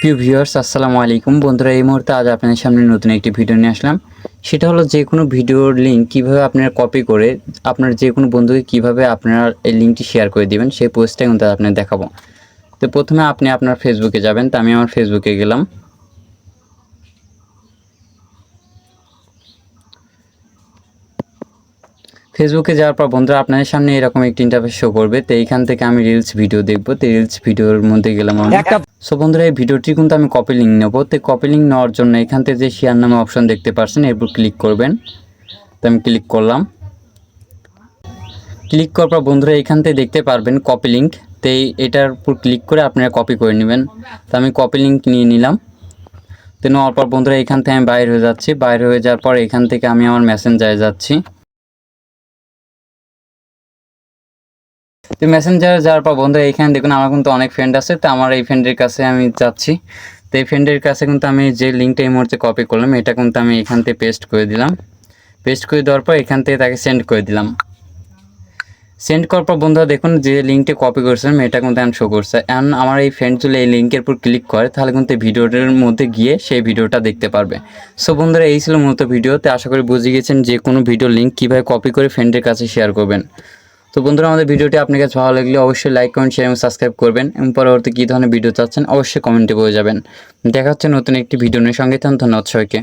প্রিয় ভিউয়ার্স আসসালামু আলাইকুম বন্ধুরা, এই মুহূর্তে আজ আপনাদের সামনে নতুন একটি ভিডিও নিয়ে আসলাম। সেটা হলো যে কোনো ভিডিওর লিঙ্ক কিভাবে আপনারা কপি করে আপনার যে কোনো বন্ধুকে কিভাবে আপনারা এই লিঙ্কটি শেয়ার করে দিবেন সেই পোস্টটা কিন্তু আপনাদের দেখাবো। তো প্রথমে আপনি আপনার ফেসবুকে যাবেন। তো আমি আমার ফেসবুকে গেলাম। ফেসবুকে যাওয়ার পর বন্ধুরা আপনাদের সামনে এরকম একটি ইন্টারফেস শো করবে। তো এইখান থেকে আমি রিলস ভিডিও দেখব। তো রিলস ভিডিওর মধ্যে গেলাম আমি। সো বন্ধুরা এই ভিডিওটি কিন্তু আমি কপি লিঙ্ক নেব। তো কপি লিঙ্ক নেওয়ার জন্য এখান থেকে যে শেয়ার নামে অপশন দেখতে পাচ্ছেন এরপর ক্লিক করবেন। তো আমি ক্লিক করলাম। ক্লিক করার পর বন্ধুরা এখান থেকে দেখতে পারবেন কপি লিঙ্ক। তো এটার উপর ক্লিক করে আপনারা কপি করে নেবেন। তো আমি কপি লিঙ্ক নিয়ে নিলাম। তো নেওয়ার পর বন্ধুরা এখান থেকে আমি বাইরে হয়ে যাচ্ছি। বাইরে হয়ে যাওয়ার পর এখান থেকে আমি আমার মেসেঞ্জারে যাচ্ছি। তো মেসেঞ্জারে যাওয়ার পর বন্ধুরা এখানে দেখুন আমার কিন্তু অনেক ফ্রেন্ড আছে। তো আমার এই ফ্রেন্ডের কাছে আমি যাচ্ছি। তো এই ফ্রেন্ডের কাছে কিন্তু আমি যে লিঙ্কটা এই মুহূর্তে কপি করলাম এটা কিন্তু আমি এখান থেকে পেস্ট করে দিলাম। পেস্ট করে দেওয়ার পর এখান থেকে তাকে সেন্ড করে দিলাম। সেন্ড করার পর বন্ধুরা দেখুন যে লিঙ্কটা কপি করেছিলাম এটা কিন্তু এখন শো করছে। এখন আমার এই ফ্রেন্ড যদি এই লিঙ্কের উপর ক্লিক করে তাহলে কিন্তু এই ভিডিওটার মধ্যে গিয়ে সেই ভিডিওটা দেখতে পারবে। সো বন্ধুরা এই ছিল মূলত ভিডিওতে। আশা করি বুঝে গেছেন যে কোনো ভিডিও লিঙ্ক কীভাবে কপি করে ফ্রেন্ডের কাছে শেয়ার করবেন। তো বন্ধুরা আমাদের ভিডিওটি আপনার কাছে ভালো লাগলে অবশ্যই লাইক কমেন্ট শেয়ার এবং সাবস্ক্রাইব করবেন এবং পরবর্তী কী ধরনের ভিডিও চাচ্ছেন অবশ্যই কমেন্টে বলে যাবেন। দেখা হচ্ছে নতুন একটি ভিডিও নিয়ে। সঙ্গে থাকুন। ধন্যবাদ সবাইকে।